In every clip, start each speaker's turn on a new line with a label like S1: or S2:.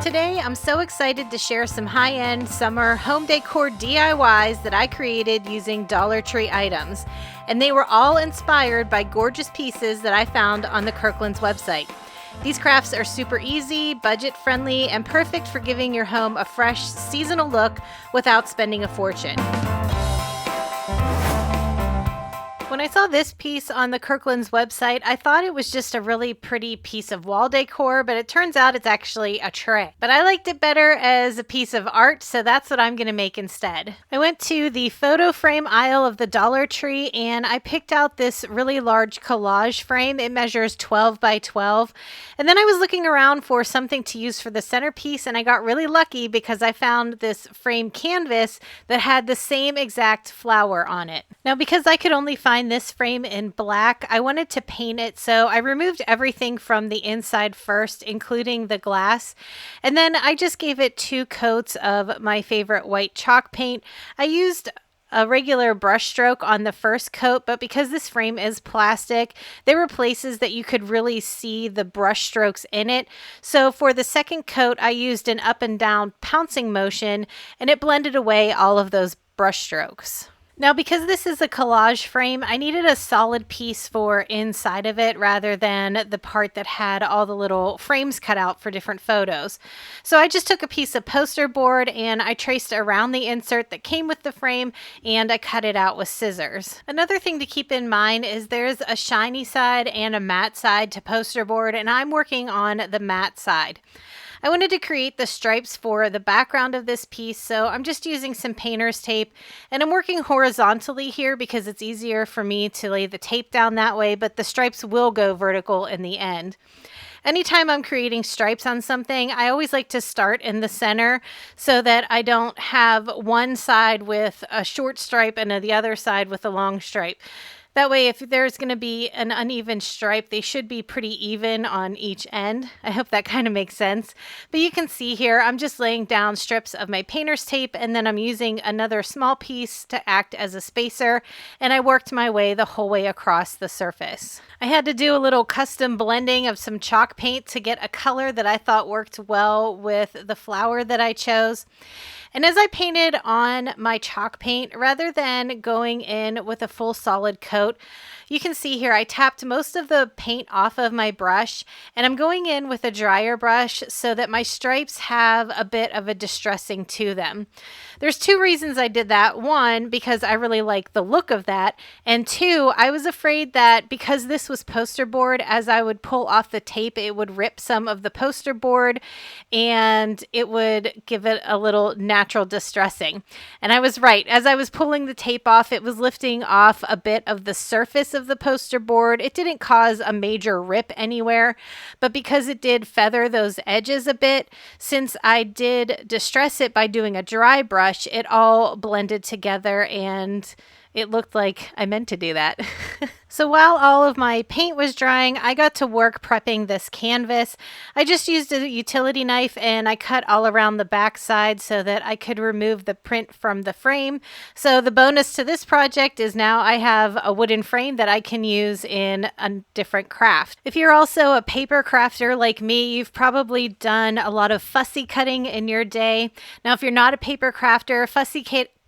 S1: Today, I'm so excited to share some high-end summer home decor DIYs that I created using Dollar Tree items. And they were all inspired by gorgeous pieces that I found on the Kirkland's website. These crafts are super easy, budget-friendly, and perfect for giving your home a fresh, seasonal look without spending a fortune. When I saw this piece on the Kirkland's website, I thought it was just a really pretty piece of wall decor, but it turns out it's actually a tray. But I liked it better as a piece of art, so that's what I'm going to make instead. I went to the photo frame aisle of the Dollar Tree and I picked out this really large collage frame. It measures 12 by 12. And then I was looking around for something to use for the centerpiece, and I got really lucky because I found this frame canvas that had the same exact flower on it. Now, because I could only find this frame in black, I wanted to paint it, so I removed everything from the inside first, including the glass, and then I just gave it 2 coats of my favorite white chalk paint. I used a regular brush stroke on the first coat, but because this frame is plastic, there were places that you could really see the brush strokes in it. So for the second coat, I used an up and down pouncing motion, and it blended away all of those brush strokes. Now, because this is a collage frame, I needed a solid piece for inside of it rather than the part that had all the little frames cut out for different photos. So I just took a piece of poster board and I traced around the insert that came with the frame and I cut it out with scissors. Another thing to keep in mind is there's a shiny side and a matte side to poster board, and I'm working on the matte side. I wanted to create the stripes for the background of this piece, so I'm just using some painter's tape, and I'm working horizontally here because it's easier for me to lay the tape down that way, but the stripes will go vertical in the end. Anytime I'm creating stripes on something, I always like to start in the center so that I don't have one side with a short stripe and the other side with a long stripe. That way, if there's going to be an uneven stripe, they should be pretty even on each end. I hope that kind of makes sense. But you can see here, I'm just laying down strips of my painter's tape, and then I'm using another small piece to act as a spacer, and I worked my way the whole way across the surface. I had to do a little custom blending of some chalk paint to get a color that I thought worked well with the flower that I chose. And as I painted on my chalk paint, rather than going in with a full solid coat, you can see here I tapped most of the paint off of my brush, and I'm going in with a drier brush so that my stripes have a bit of a distressing to them. There's 2 reasons I did that. 1, because I really like the look of that, and 2, I was afraid that because this was poster board, as I would pull off the tape, it would rip some of the poster board and it would give it a little natural distressing. And I was right. As I was pulling the tape off, it was lifting off a bit of the surface of the poster board. It didn't cause a major rip anywhere, but because it did feather those edges a bit, since I did distress it by doing a dry brush, it all blended together and it looked like I meant to do that. So while all of my paint was drying, I got to work prepping this canvas. I just used a utility knife and I cut all around the back side so that I could remove the print from the frame. So the bonus to this project is now I have a wooden frame that I can use in a different craft. If you're also a paper crafter like me, you've probably done a lot of fussy cutting in your day. Now, if you're not a paper crafter,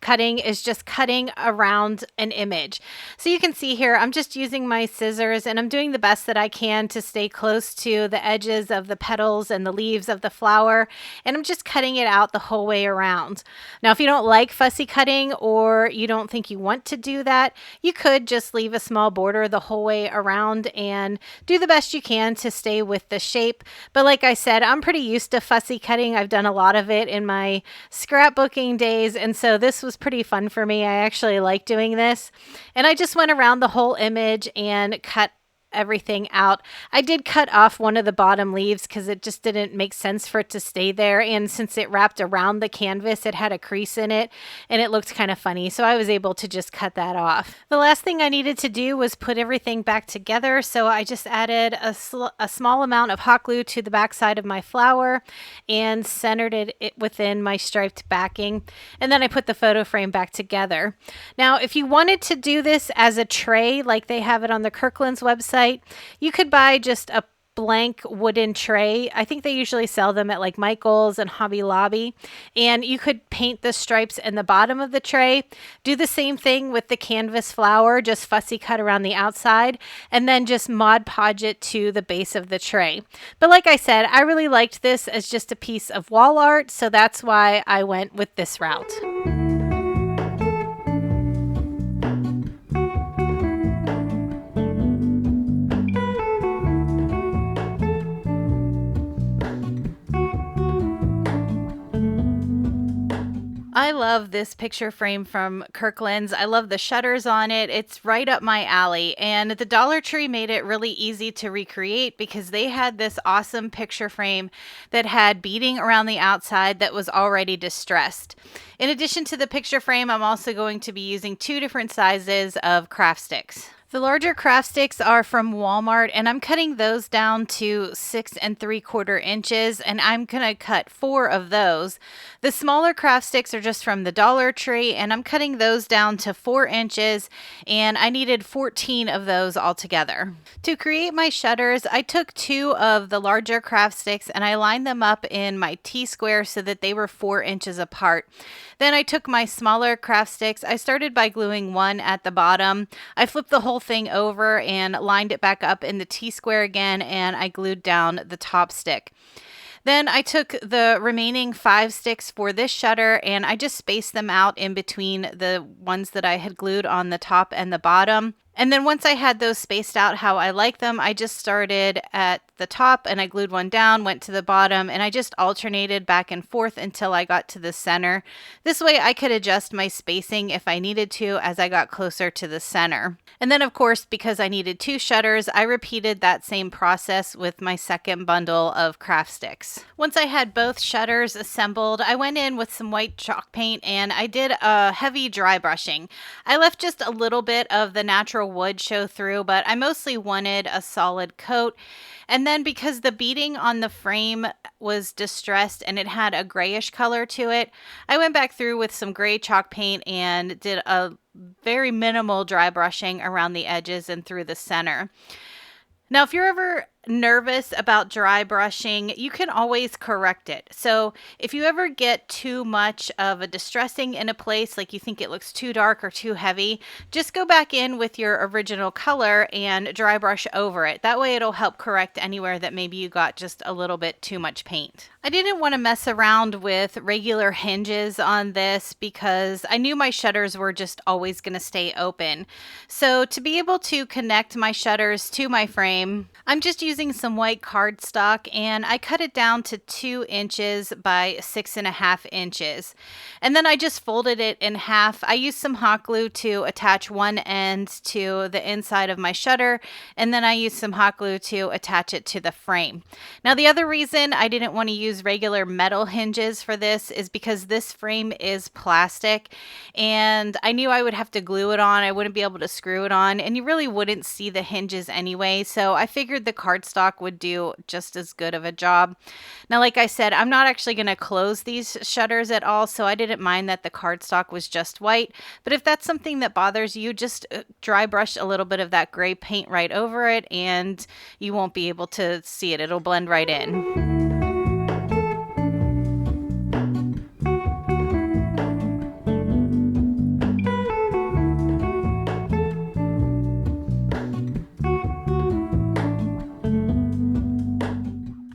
S1: cutting is just cutting around an image. So you can see here, I'm just using my scissors and I'm doing the best that I can to stay close to the edges of the petals and the leaves of the flower. And I'm just cutting it out the whole way around. Now, if you don't like fussy cutting or you don't think you want to do that, you could just leave a small border the whole way around and do the best you can to stay with the shape. But like I said, I'm pretty used to fussy cutting. I've done a lot of it in my scrapbooking days. And so this was pretty fun for me. I actually like doing this. And I just went around the whole image and cut everything out. I did cut off one of the bottom leaves because it just didn't make sense for it to stay there, and since it wrapped around the canvas, it had a crease in it and it looked kind of funny, so I was able to just cut that off. The last thing I needed to do was put everything back together, so I just added a small amount of hot glue to the back side of my flower and centered it within my striped backing, and then I put the photo frame back together. Now, if you wanted to do this as a tray like they have it on the Kirkland's website, you could buy just a blank wooden tray. I think they usually sell them at like Michael's and Hobby Lobby. And you could paint the stripes in the bottom of the tray. Do the same thing with the canvas flower, just fussy cut around the outside, and then just Mod Podge it to the base of the tray. But like I said, I really liked this as just a piece of wall art, so that's why I went with this route. I love this picture frame from Kirkland's. I love the shutters on it. It's right up my alley. And the Dollar Tree made it really easy to recreate because they had this awesome picture frame that had beading around the outside that was already distressed. In addition to the picture frame, I'm also going to be using 2 different sizes of craft sticks. The larger craft sticks are from Walmart, and I'm cutting those down to 6 3/4 inches, and I'm going to cut 4 of those. The smaller craft sticks are just from the Dollar Tree, and I'm cutting those down to 4 inches, and I needed 14 of those altogether. To create my shutters, I took 2 of the larger craft sticks and I lined them up in my T-square so that they were 4 inches apart. Then I took my smaller craft sticks. I started by gluing one at the bottom. I flipped the whole thing over and lined it back up in the T-square again, and I glued down the top stick. Then I took the remaining 5 sticks for this shutter and I just spaced them out in between the ones that I had glued on the top and the bottom. And then once I had those spaced out how I like them, I just started at the top and I glued one down, went to the bottom, and I just alternated back and forth until I got to the center. This way I could adjust my spacing if I needed to as I got closer to the center. And then of course, because I needed 2 shutters, I repeated that same process with my second bundle of craft sticks. Once I had both shutters assembled, I went in with some white chalk paint and I did a heavy dry brushing. I left just a little bit of the natural wood show through, but I mostly wanted a solid coat. And then because the beading on the frame was distressed and it had a grayish color to it, I went back through with some gray chalk paint and did a very minimal dry brushing around the edges and through the center. Now, if you're ever nervous about dry brushing, you can always correct it. So if you ever get too much of a distressing in a place, like you think it looks too dark or too heavy, just go back in with your original color and dry brush over it. That way it'll help correct anywhere that maybe you got just a little bit too much paint. I didn't want to mess around with regular hinges on this because I knew my shutters were just always going to stay open. So to be able to connect my shutters to my frame, I'm just using some white cardstock and I cut it down to 2 inches by 6.5 inches. And then I just folded it in half. I used some hot glue to attach one end to the inside of my shutter, and then I used some hot glue to attach it to the frame. Now the other reason I didn't want to use regular metal hinges for this is because this frame is plastic and I knew I would have to glue it on. I wouldn't be able to screw it on, and you really wouldn't see the hinges anyway. So I figured the cardstock would do just as good of a job. Now, like I said, I'm not actually going to close these shutters at all, so I didn't mind that the cardstock was just white. But if that's something that bothers you, just dry brush a little bit of that gray paint right over it and you won't be able to see it. It'll blend right in.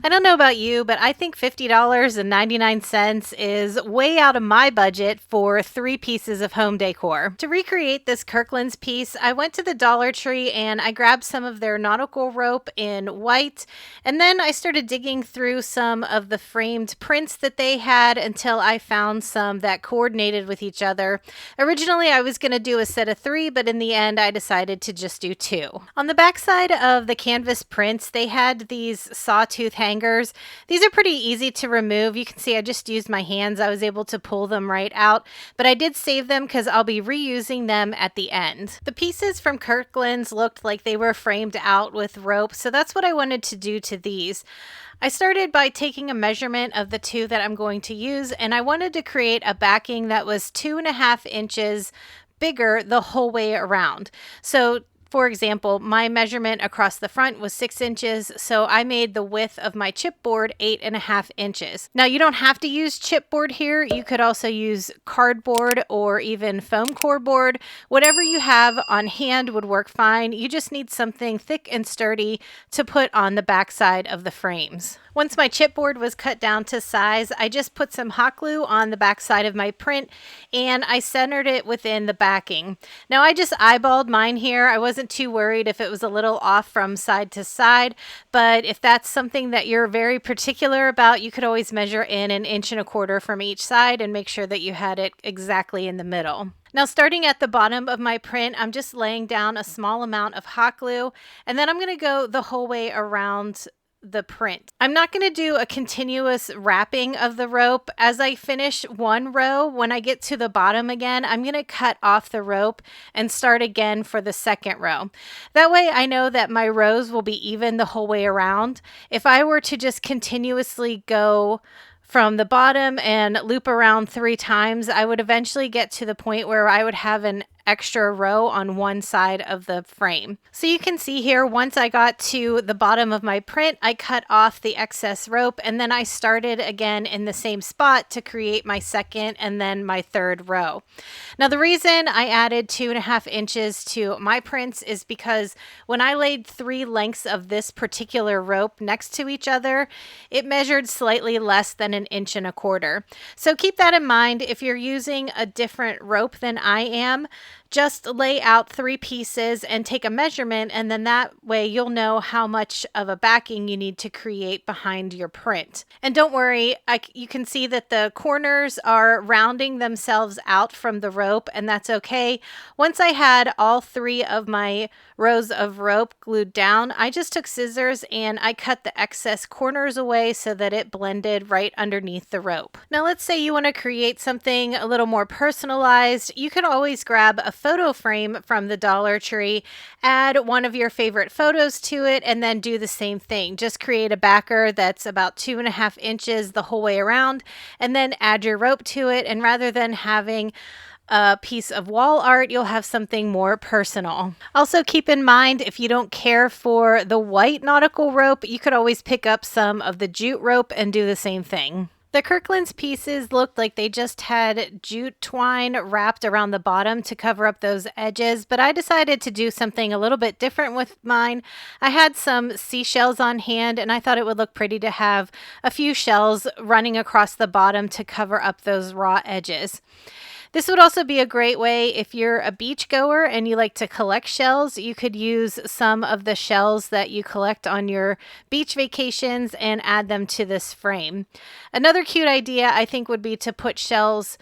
S1: I don't know about you, but I think $50.99 is way out of my budget for 3 pieces of home decor. To recreate this Kirkland's piece, I went to the Dollar Tree and I grabbed some of their nautical rope in white, and then I started digging through some of the framed prints that they had until I found some that coordinated with each other. Originally, I was going to do a set of 3, but in the end, I decided to just do 2. On the back side of the canvas prints, they had these sawtooth hangers. These are pretty easy to remove. You can see I just used my hands. I was able to pull them right out, but I did save them because I'll be reusing them at the end. The pieces from Kirkland's looked like they were framed out with rope, so that's what I wanted to do to these. I started by taking a measurement of the 2 that I'm going to use, and I wanted to create a backing that was 2.5 inches bigger the whole way around. So For example, my measurement across the front was 6 inches, so I made the width of my chipboard 8.5 inches. Now you don't have to use chipboard here. You could also use cardboard or even foam core board. Whatever you have on hand would work fine. You just need something thick and sturdy to put on the backside of the frames. Once my chipboard was cut down to size, I just put some hot glue on the back side of my print and I centered it within the backing. Now I just eyeballed mine here. I wasn't too worried if it was a little off from side to side, but if that's something that you're very particular about, you could always measure in 1.25 inches from each side and make sure that you had it exactly in the middle. Now starting at the bottom of my print, I'm just laying down a small amount of hot glue and then I'm going to go the whole way around the print. I'm not going to do a continuous wrapping of the rope. As I finish one row, when I get to the bottom again, I'm going to cut off the rope and start again for the second row. That way I know that my rows will be even the whole way around. If I were to just continuously go from the bottom and loop around 3 times, I would eventually get to the point where I would have an extra row on one side of the frame. So you can see here, once I got to the bottom of my print, I cut off the excess rope and then I started again in the same spot to create my second and then my third row. Now the reason I added 2.5 inches to my prints is because when I laid 3 lengths of this particular rope next to each other, it measured slightly less than 1.25 inches. So keep that in mind if you're using a different rope than I am. Just lay out 3 pieces and take a measurement, and then that way you'll know how much of a backing you need to create behind your print. And don't worry, you can see that the corners are rounding themselves out from the rope, and that's okay. Once I had all 3 of my rows of rope glued down, I just took scissors and I cut the excess corners away so that it blended right underneath the rope. Now let's say you want to create something a little more personalized. You can always grab a photo frame from the Dollar Tree, add one of your favorite photos to it, and then do the same thing. Just create a backer that's about 2.5 inches the whole way around, and then add your rope to it. And rather than having a piece of wall art, you'll have something more personal. Also keep in mind, if you don't care for the white nautical rope, you could always pick up some of the jute rope and do the same thing. The Kirkland's pieces looked like they just had jute twine wrapped around the bottom to cover up those edges, but I decided to do something a little bit different with mine. I had some seashells on hand and I thought it would look pretty to have a few shells running across the bottom to cover up those raw edges. This would also be a great way if you're a beach goer and you like to collect shells. You could use some of the shells that you collect on your beach vacations and add them to this frame. Another cute idea I think would be to put shells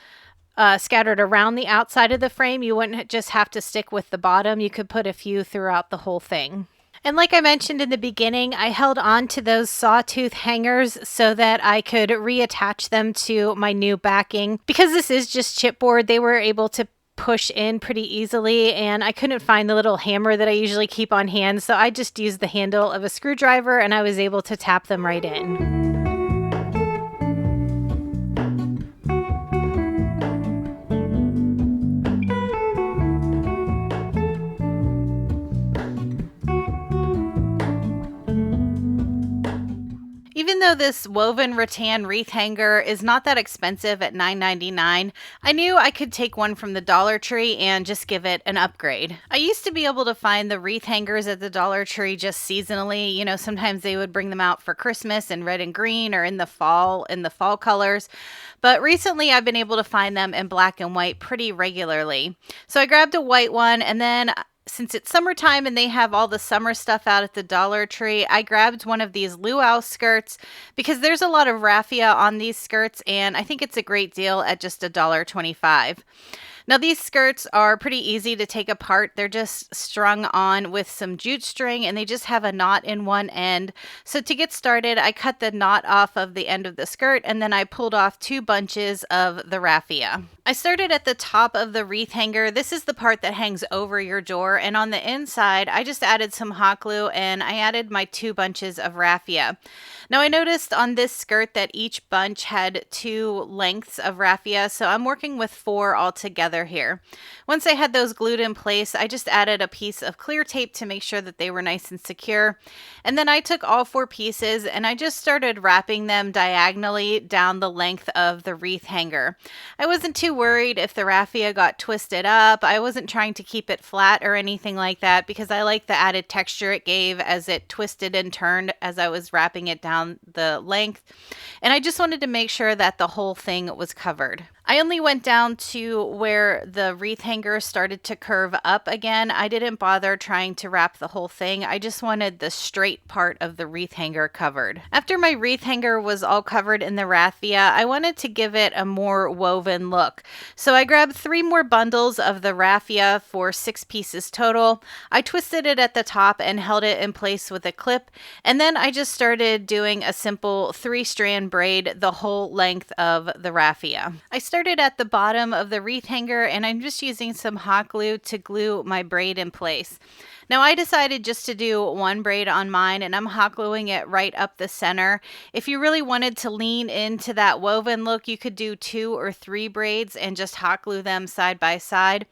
S1: scattered around the outside of the frame. You wouldn't just have to stick with the bottom. You could put a few throughout the whole thing. And like I mentioned in the beginning, I held on to those sawtooth hangers so that I could reattach them to my new backing. Because this is just chipboard, they were able to push in pretty easily, and I couldn't find the little hammer that I usually keep on hand, so I just used the handle of a screwdriver and I was able to tap them right in. Even though this woven rattan wreath hanger is not that expensive at $9.99, I knew I could take one from the Dollar Tree and just give it an upgrade. I used to be able to find the wreath hangers at the Dollar Tree just seasonally. You know, sometimes they would bring them out for Christmas in red and green or in the fall colors. But recently I've been able to find them in black and white pretty regularly. So I grabbed a white one, and then since it's summertime and they have all the summer stuff out at the Dollar Tree, I grabbed one of these luau skirts because there's a lot of raffia on these skirts, and I think it's a great deal at just $1.25. Now these skirts are pretty easy to take apart. They're just strung on with some jute string and they just have a knot in one end. So to get started, I cut the knot off of the end of the skirt and then I pulled off 2 bunches of the raffia. I started at the top of the wreath hanger. This is the part that hangs over your door, and on the inside I just added some hot glue and I added my 2 bunches of raffia. Now I noticed on this skirt that each bunch had 2 lengths of raffia, so I'm working with 4 altogether. together here. Once I had those glued in place, I just added a piece of clear tape to make sure that they were nice and secure. And then I took all 4 pieces and I just started wrapping them diagonally down the length of the wreath hanger. I wasn't too worried if the raffia got twisted up. I wasn't trying to keep it flat or anything like that because I like the added texture it gave as it twisted and turned as I was wrapping it down the length. And I just wanted to make sure that the whole thing was covered. I only went down to where the wreath hanger started to curve up again. I didn't bother trying to wrap the whole thing. I just wanted the straight part of the wreath hanger covered. After my wreath hanger was all covered in the raffia, I wanted to give it a more woven look. So I grabbed 3 more bundles of the raffia for 6 pieces total. I twisted it at the top and held it in place with a clip. And then I just started doing a simple 3-strand braid the whole length of the raffia. I started at the bottom of the wreath hanger and I'm just using some hot glue to glue my braid in place. Now I decided just to do 1 braid on mine and I'm hot gluing it right up the center. If you really wanted to lean into that woven look, you could do 2 or 3 braids and just hot glue them side by side.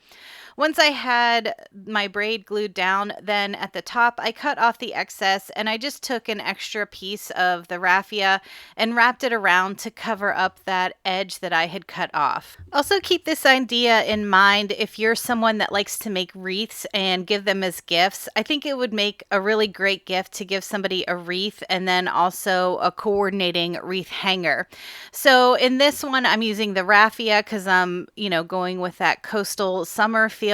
S1: Once I had my braid glued down, then at the top I cut off the excess and I just took an extra piece of the raffia and wrapped it around to cover up that edge that I had cut off. Also keep this idea in mind if you're someone that likes to make wreaths and give them as gifts. I think it would make a really great gift to give somebody a wreath and then also a coordinating wreath hanger. So in this one I'm using the raffia because I'm going with that coastal summer feel.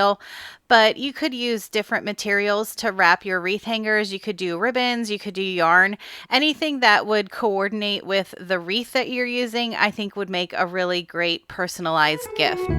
S1: But you could use different materials to wrap your wreath hangers. You could do ribbons, you could do yarn, anything that would coordinate with the wreath that you're using, I think would make a really great personalized gift.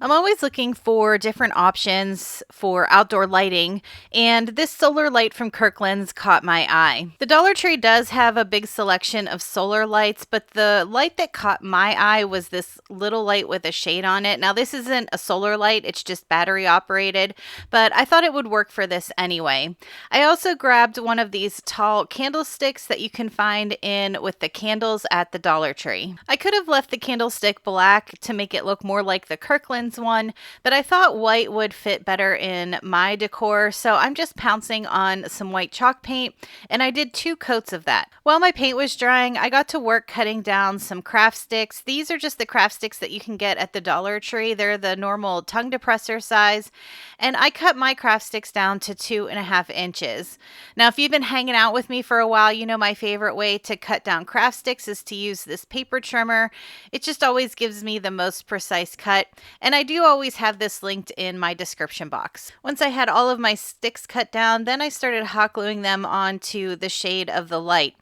S1: I'm always looking for different options for outdoor lighting, and this solar light from Kirkland's caught my eye. The Dollar Tree does have a big selection of solar lights, but the light that caught my eye was this little light with a shade on it. Now, this isn't a solar light, it's just battery operated, but I thought it would work for this anyway. I also grabbed one of these tall candlesticks that you can find in with the candles at the Dollar Tree. I could have left the candlestick black to make it look more like the Kirkland's one, but I thought white would fit better in my decor, so I'm just pouncing on some white chalk paint, and I did 2 coats of that. While my paint was drying, I got to work cutting down some craft sticks. These are just the craft sticks that you can get at the Dollar Tree. They're the normal tongue depressor size, and I cut my craft sticks down to 2.5 inches. Now, if you've been hanging out with me for a while, you know my favorite way to cut down craft sticks is to use this paper trimmer. It just always gives me the most precise cut, and I do always have this linked in my description box. Once I had all of my sticks cut down, then I started hot gluing them onto the shade of the light.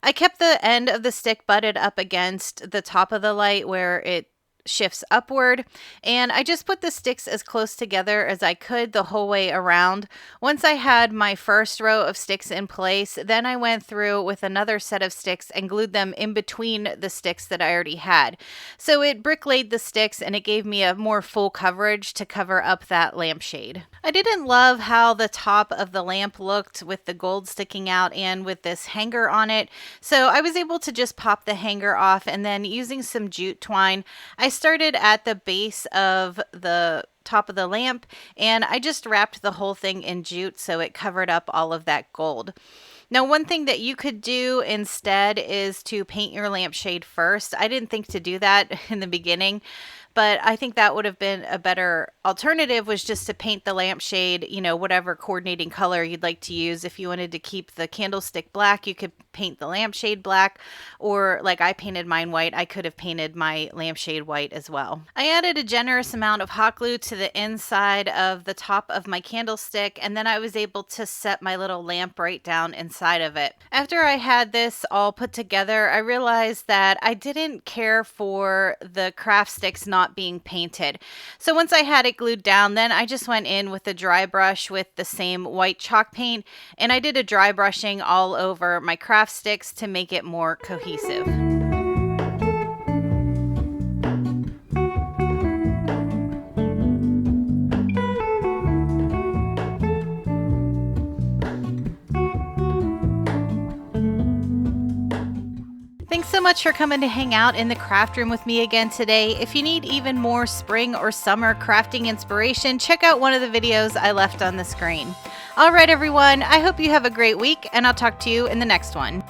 S1: I kept the end of the stick butted up against the top of the light where it shifts upward, and I just put the sticks as close together as I could the whole way around. Once I had my first row of sticks in place, then I went through with another set of sticks and glued them in between the sticks that I already had. So it brick-laid the sticks and it gave me a more full coverage to cover up that lampshade. I didn't love how the top of the lamp looked with the gold sticking out and with this hanger on it, so I was able to just pop the hanger off, and then using some jute twine, I started at the base of the top of the lamp and I just wrapped the whole thing in jute so it covered up all of that gold. Now, one thing that you could do instead is to paint your lampshade first. I didn't think to do that in the beginning, but I think that would have been a better alternative, was just to paint the lampshade, whatever coordinating color you'd like to use. If you wanted to keep the candlestick black, you could paint the lampshade black, or like I painted mine white, I could have painted my lampshade white as well. I added a generous amount of hot glue to the inside of the top of my candlestick, and then I was able to set my little lamp right down inside of it. After I had this all put together, I realized that I didn't care for the craft sticks not being painted. So once I had it glued down, then I just went in with a dry brush with the same white chalk paint, and I did a dry brushing all over my craft sticks to make it more cohesive. Thanks so much for coming to hang out in the craft room with me again today. If you need even more spring or summer crafting inspiration, check out one of the videos I left on the screen. All right, everyone, I hope you have a great week, and I'll talk to you in the next one.